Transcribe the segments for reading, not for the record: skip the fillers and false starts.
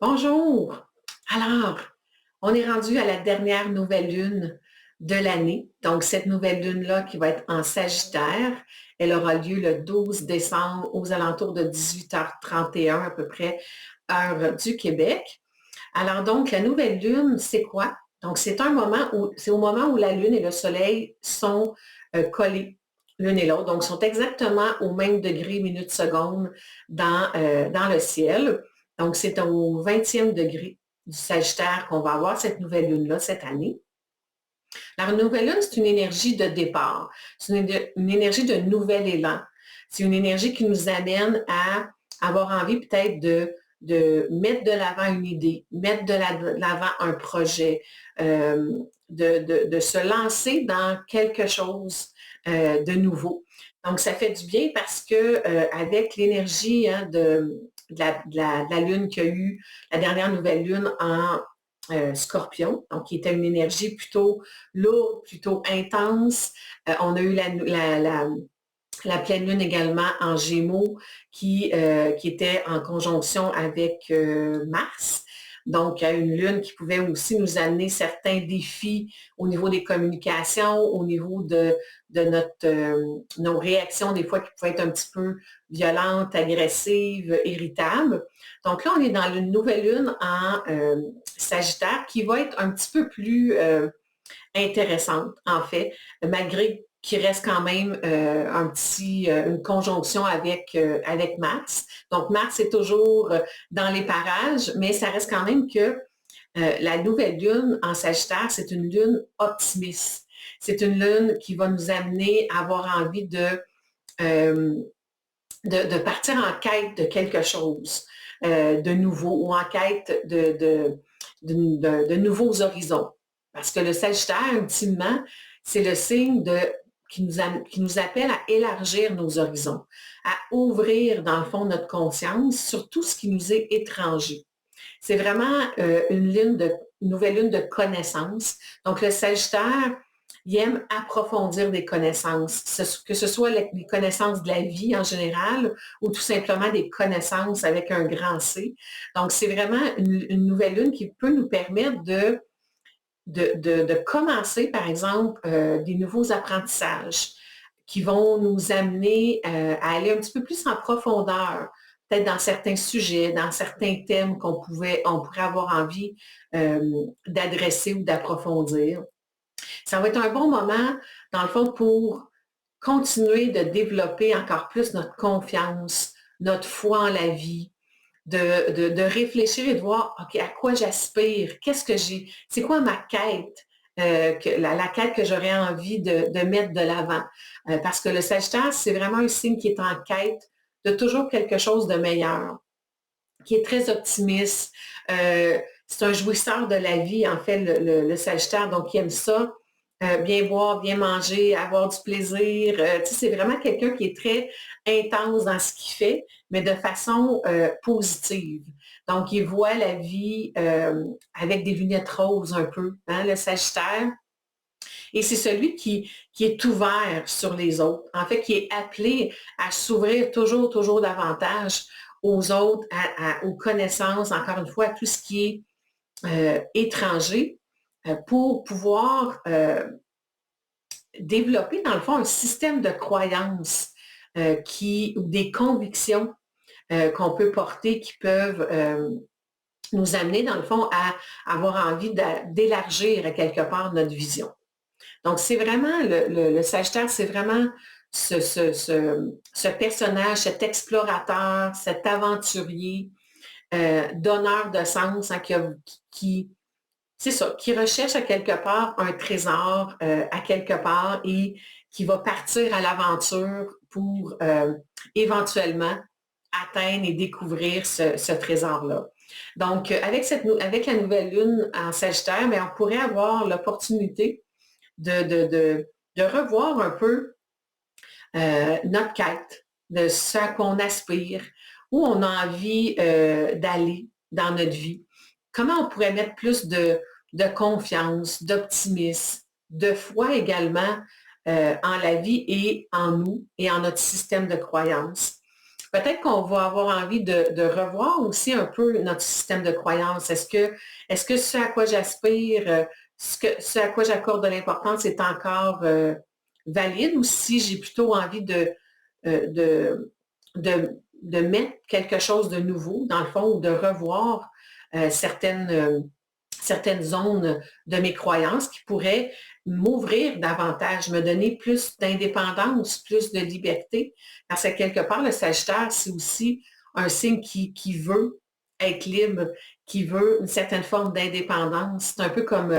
Bonjour! Alors, on est rendu à la dernière nouvelle lune de l'année. Donc, cette nouvelle lune-là qui va être en Sagittaire, elle aura lieu le 12 décembre aux alentours de 18h31 à peu près, heure du Québec. Alors donc, la nouvelle lune, c'est quoi? Donc, c'est au moment où la lune et le soleil sont collés l'une et l'autre. Donc, sont exactement au même degré, minute, seconde dans le ciel. Donc, c'est au 20e degré du Sagittaire qu'on va avoir cette nouvelle lune-là cette année. La nouvelle lune, c'est une énergie de départ. C'est une énergie de nouvel élan. C'est une énergie qui nous amène à avoir envie peut-être de mettre de l'avant une idée, mettre de l'avant un projet, de se lancer dans quelque chose de nouveau. Donc, ça fait du bien parce que avec l'énergie de la Lune qu'il y a eu, la dernière nouvelle Lune en Scorpion, donc qui était une énergie plutôt lourde, plutôt intense. On a eu la pleine lune également en Gémeaux qui était en conjonction avec Mars. Donc, une lune qui pouvait aussi nous amener certains défis au niveau des communications, au niveau de nos réactions, des fois qui pouvaient être un petit peu violentes, agressives, irritables. Donc là, on est dans une nouvelle lune en Sagittaire qui va être un petit peu plus intéressante, en fait, malgré qu'il reste quand même une conjonction avec Mars. Donc, Mars est toujours dans les parages, mais ça reste quand même que la nouvelle lune en Sagittaire, c'est une lune optimiste. C'est une lune qui va nous amener à avoir envie euh, de partir en quête de quelque chose de nouveau ou en quête de nouveaux horizons. Parce que le Sagittaire, ultimement, c'est le signe qui nous appelle à élargir nos horizons, à ouvrir, dans le fond, notre conscience sur tout ce qui nous est étranger. C'est vraiment une nouvelle lune de connaissance. Donc, le Sagittaire, il aime approfondir des connaissances, que ce soit les connaissances de la vie en général ou tout simplement des connaissances avec un grand C. Donc, c'est vraiment une nouvelle lune qui peut nous permettre de commencer, par exemple, des nouveaux apprentissages qui vont nous amener à aller un petit peu plus en profondeur, peut-être dans certains sujets, dans certains thèmes on pourrait avoir envie d'adresser ou d'approfondir. Ça va être un bon moment, dans le fond, pour continuer de développer encore plus notre confiance, notre foi en la vie, de réfléchir et de voir, OK, à quoi j'aspire, c'est quoi ma quête, la quête que j'aurais envie de mettre de l'avant. Parce que le Sagittaire, c'est vraiment un signe qui est en quête de toujours quelque chose de meilleur, qui est très optimiste. C'est un jouisseur de la vie, en fait, le Sagittaire, donc il aime ça. Bien boire, bien manger, avoir du plaisir. C'est vraiment quelqu'un qui est très intense dans ce qu'il fait, mais de façon positive. Donc, il voit la vie avec des lunettes roses un peu, hein, le Sagittaire. Et c'est celui qui est ouvert sur les autres, en fait, qui est appelé à s'ouvrir toujours, toujours davantage aux autres, aux connaissances, encore une fois, à tout ce qui est étranger, pour pouvoir développer, dans le fond, un système de croyances ou des convictions qu'on peut porter qui peuvent nous amener, dans le fond, à avoir envie d'élargir à quelque part notre vision. Donc, c'est vraiment, le Sagittaire, c'est vraiment ce personnage, cet explorateur, cet aventurier, donneur de sens, hein, qui, c'est ça, qui recherche à quelque part un trésor à quelque part et qui va partir à l'aventure pour éventuellement atteindre et découvrir ce trésor-là. Donc, avec la nouvelle lune en Sagittaire, mais on pourrait avoir l'opportunité de revoir un peu notre quête, de ce à qu'on aspire, où on a envie d'aller dans notre vie. Comment on pourrait mettre plus de confiance, d'optimisme, de foi également en la vie et en nous et en notre système de croyances peut-être qu'on va avoir envie de revoir aussi un peu notre système de croyance. Est-ce que ce à quoi j'aspire, ce à quoi j'accorde de l'importance est encore valide ou si j'ai plutôt envie euh, de, de mettre quelque chose de nouveau, dans le fond, ou de revoir certaines zones de mes croyances qui pourraient m'ouvrir davantage, me donner plus d'indépendance, plus de liberté. Parce que quelque part, le Sagittaire, c'est aussi un signe qui veut être libre, qui veut une certaine forme d'indépendance. C'est un peu comme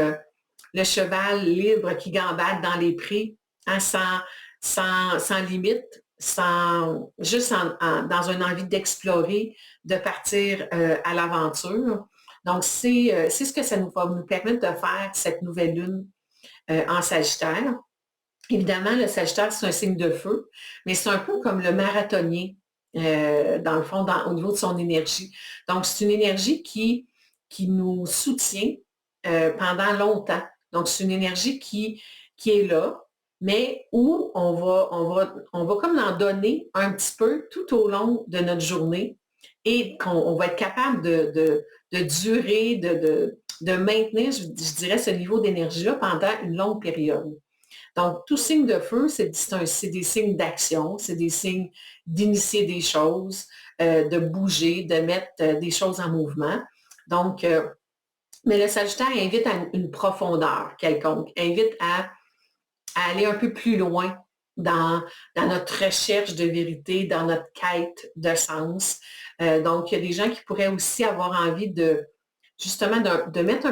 le cheval libre qui gambade dans les prés, hein, sans limite, juste dans une envie d'explorer, de partir à l'aventure. Donc, c'est ce que ça va nous permettre de faire, cette nouvelle lune en Sagittaire. Évidemment, le Sagittaire, c'est un signe de feu, mais c'est un peu comme le marathonien, dans le fond, au niveau de son énergie. Donc, c'est une énergie qui nous soutient pendant longtemps. Donc, c'est une énergie qui est là, mais où on va comme en donner un petit peu tout au long de notre journée et qu'on va être capable de durer, de maintenir, je dirais, ce niveau d'énergie-là pendant une longue période. Donc, tout signe de feu, c'est des signes d'action, c'est des signes d'initier des choses, de bouger, de mettre des choses en mouvement. Donc, mais le Sagittaire invite à une profondeur quelconque, invite à aller un peu plus loin dans notre recherche de vérité, dans notre quête de sens. Donc, il y a des gens qui pourraient aussi avoir envie justement de mettre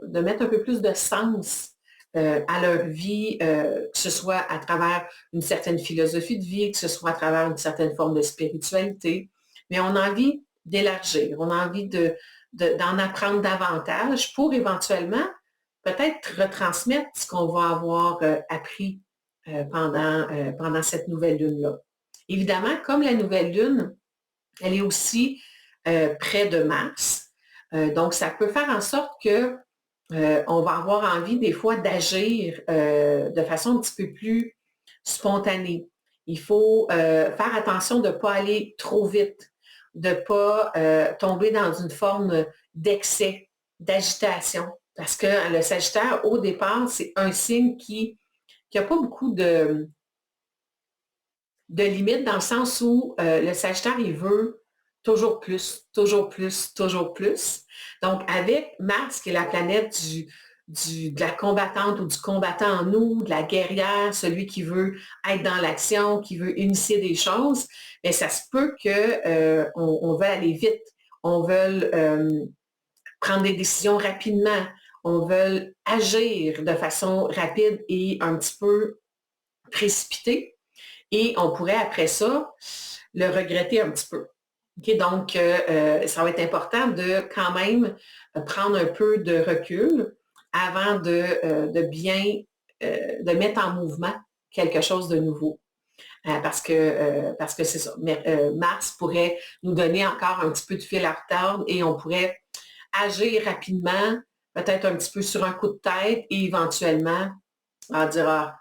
de mettre un peu plus de sens à leur vie, que ce soit à travers une certaine philosophie de vie, que ce soit à travers une certaine forme de spiritualité. Mais on a envie d'élargir, on a envie d'en apprendre davantage pour éventuellement peut-être retransmettre ce qu'on va avoir appris pendant cette nouvelle lune-là. Évidemment, comme la nouvelle lune, elle est aussi près de Mars, donc ça peut faire en sorte que on va avoir envie des fois d'agir de façon un petit peu plus spontanée. Il faut faire attention de ne pas aller trop vite, de ne pas tomber dans une forme d'excès, d'agitation. Parce que le Sagittaire, au départ, c'est un signe qui n'a pas beaucoup de limites dans le sens où le Sagittaire, il veut toujours plus, toujours plus, toujours plus. Donc, avec Mars, qui est la planète de la combattante ou du combattant en nous, de la guerrière, celui qui veut être dans l'action, qui veut initier des choses, mais ça se peut qu'on veut aller vite, on veut prendre des décisions rapidement, on veut agir de façon rapide et un petit peu précipitée. Et on pourrait, après ça, le regretter un petit peu. Okay? Donc, ça va être important de quand même prendre un peu de recul avant de bien de mettre en mouvement quelque chose de nouveau. Parce que c'est ça. Mars pourrait nous donner encore un petit peu de fil à retordre et on pourrait agir rapidement, peut-être un petit peu sur un coup de tête et éventuellement en dire, ah,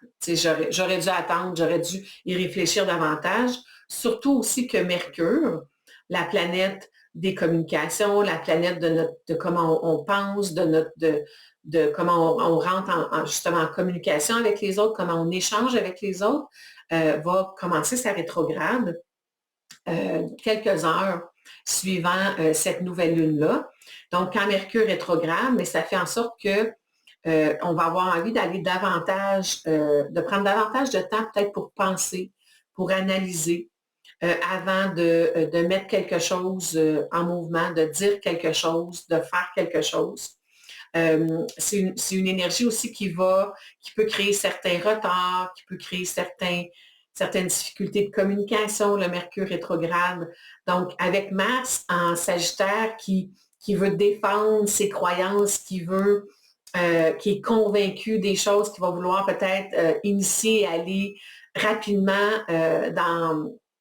j'aurais dû attendre, j'aurais dû y réfléchir davantage. Surtout aussi que Mercure, la planète des communications, la planète de comment on pense, de comment on rentre justement en communication avec les autres, comment on échange avec les autres, va commencer sa rétrograde quelques heures suivant cette nouvelle lune-là. Donc, quand Mercure rétrograde, mais ça fait en sorte que on va avoir envie d'aller davantage, de prendre davantage de temps peut-être pour penser, pour analyser, avant de mettre quelque chose en mouvement, de dire quelque chose, de faire quelque chose. C'est une énergie aussi qui peut créer certains retards, qui peut créer certaines difficultés de communication, le Mercure rétrograde. Donc, avec Mars en Sagittaire qui veut défendre ses croyances, qui est convaincu des choses, qui va vouloir peut-être initier, aller rapidement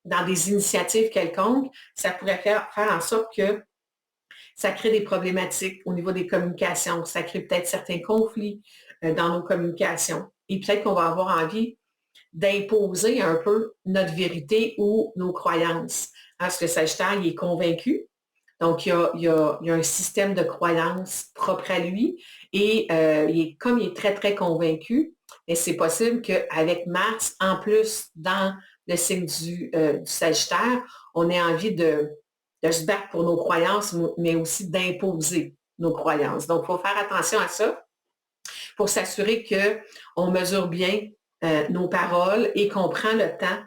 dans des initiatives quelconques, ça pourrait faire en sorte que ça crée des problématiques au niveau des communications, ça crée peut-être certains conflits dans nos communications. Et peut-être qu'on va avoir envie d'imposer un peu notre vérité ou nos croyances. Parce que Sagittaire, il est convaincu. Donc, il y a un système de croyances propre à lui et comme il est très, très convaincu, et c'est possible qu'avec Mars, en plus, dans le signe du Sagittaire, on ait envie de se battre pour nos croyances, mais aussi d'imposer nos croyances. Donc, il faut faire attention à ça pour s'assurer qu'on mesure bien nos paroles et qu'on prend le temps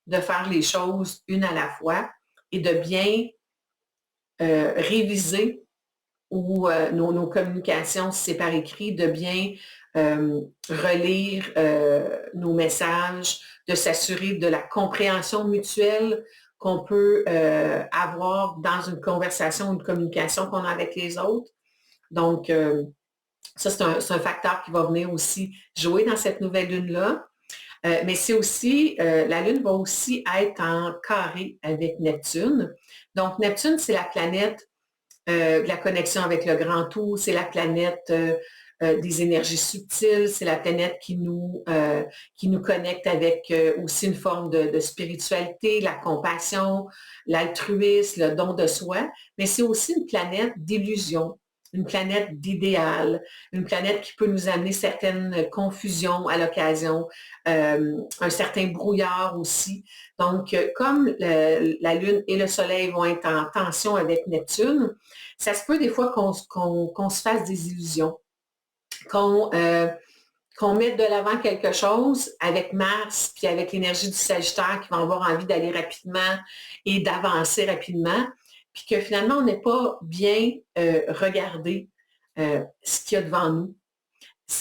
de faire les choses une à la fois et de bien réviser ou nos communications, si c'est par écrit, de bien relire nos messages, de s'assurer de la compréhension mutuelle qu'on peut avoir dans une conversation ou une communication qu'on a avec les autres. Donc, ça, c'est un facteur qui va venir aussi jouer dans cette nouvelle lune-là. Mais c'est aussi, la Lune va aussi être en carré avec Neptune. Donc, Neptune, c'est la planète de la connexion avec le grand tout, c'est la planète des énergies subtiles, c'est la planète qui nous connecte avec aussi une forme de spiritualité, la compassion, l'altruisme, le don de soi, mais c'est aussi une planète d'illusion, une planète d'idéal, une planète qui peut nous amener certaines confusions à l'occasion, un certain brouillard aussi. Donc, comme la Lune et le Soleil vont être en tension avec Neptune, ça se peut des fois qu'on se fasse des illusions, qu'on mette de l'avant quelque chose avec Mars, puis avec l'énergie du Sagittaire qui va avoir envie d'aller rapidement et d'avancer rapidement, puis que finalement, on n'ait pas bien regardé ce qu'il y a devant nous,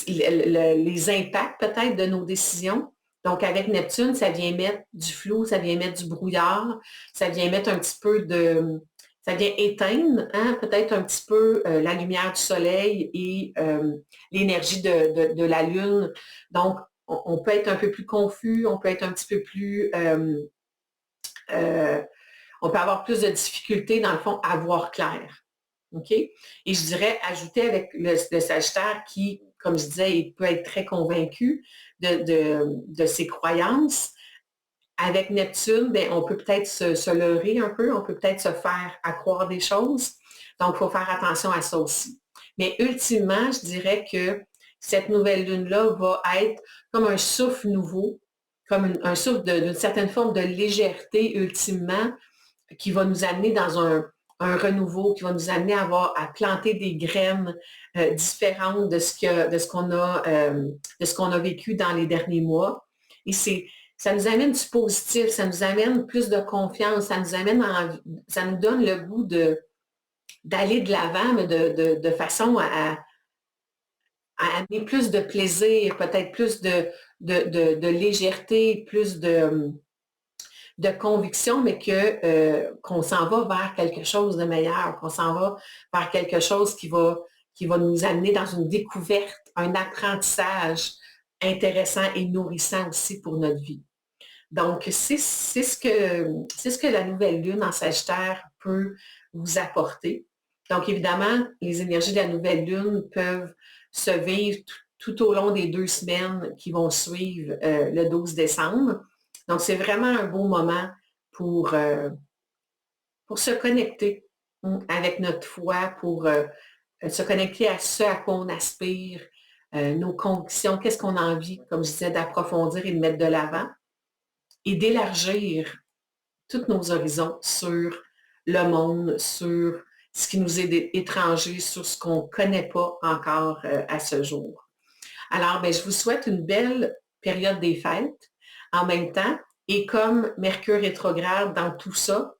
les impacts peut-être de nos décisions. Donc, avec Neptune, ça vient mettre du flou, ça vient mettre du brouillard, ça vient mettre un petit peu ça vient éteindre peut-être un petit peu la lumière du soleil et l'énergie de la lune. Donc, on peut être un peu plus confus, on peut être un petit peu plus... on peut avoir plus de difficultés, dans le fond, à voir clair. OK? Et je dirais, ajouter avec le Sagittaire qui, comme je disais, il peut être très convaincu de ses croyances. Avec Neptune, bien, on peut peut-être se leurrer un peu, on peut peut-être se faire accroire des choses. Donc, il faut faire attention à ça aussi. Mais ultimement, je dirais que cette nouvelle lune-là va être comme un souffle nouveau, comme un souffle d'une certaine forme de légèreté, ultimement, qui va nous amener dans un renouveau, qui va nous amener à planter des graines différentes de ce qu'on a vécu dans les derniers mois. Et ça nous amène du positif, ça nous amène plus de confiance, ça nous donne le goût d'aller de l'avant, mais de façon à amener plus de plaisir, peut-être plus de légèreté, plus de conviction, mais qu'on s'en va vers quelque chose de meilleur, qu'on s'en va vers quelque chose qui va nous amener dans une découverte, un apprentissage intéressant et nourrissant aussi pour notre vie. Donc, c'est ce que la nouvelle lune en Sagittaire peut vous apporter. Donc, évidemment, les énergies de la nouvelle lune peuvent se vivre tout au long des 2 semaines qui vont suivre le 12 décembre. Donc, c'est vraiment un beau moment pour, euh, pour se connecter avec notre foi, pour se connecter à ce à quoi on aspire, nos convictions, qu'est-ce qu'on a envie, comme je disais, d'approfondir et de mettre de l'avant et d'élargir tous nos horizons sur le monde, sur ce qui nous est étranger, sur ce qu'on ne connaît pas encore à ce jour. Alors, bien, je vous souhaite une belle période des fêtes en même temps. Et comme Mercure rétrograde dans tout ça,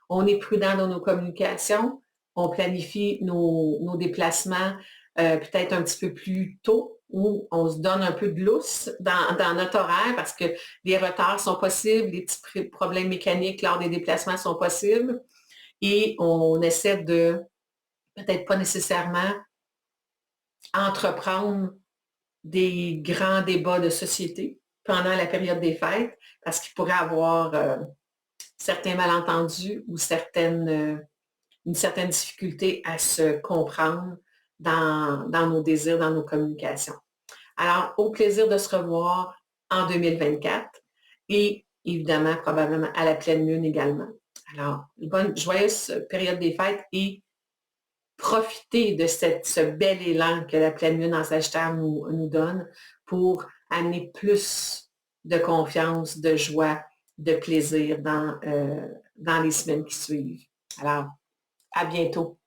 on est prudent dans nos communications, on planifie nos déplacements peut-être un petit peu plus tôt où on se donne un peu de lousse dans notre horaire parce que les retards sont possibles, les petits problèmes mécaniques lors des déplacements sont possibles et on essaie de peut-être pas nécessairement entreprendre des grands débats de société pendant la période des fêtes parce qu'il pourrait y avoir certains malentendus ou une certaine difficulté à se comprendre dans nos désirs, dans nos communications. Alors, au plaisir de se revoir en 2024 et évidemment, probablement à la pleine lune également. Alors, bonne, joyeuse période des fêtes et profiter de ce bel élan que la pleine lune en Sagittaire nous donne pour amener plus de confiance, de joie, de plaisir dans les semaines qui suivent. Alors, à bientôt.